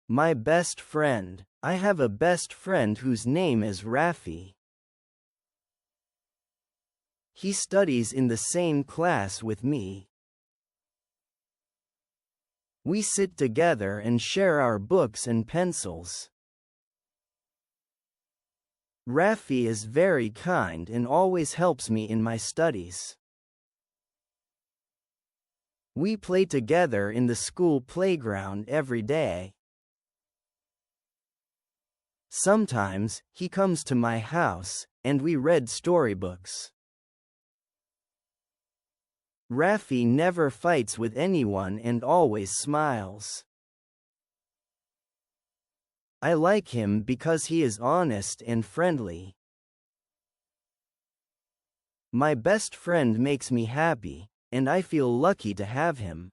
My best friend. I have a best friend whose name is Rafi. He studies in the same class with me. We sit together and share our books and pencils. Rafi is very kind and always helps me in my studies. We play together in the school playground every day. Sometimes, he comes to my house, and we read storybooks. Rafi never fights with anyone and always smiles. I like him because he is honest and friendly. My best friend makes me happy, and I feel lucky to have him.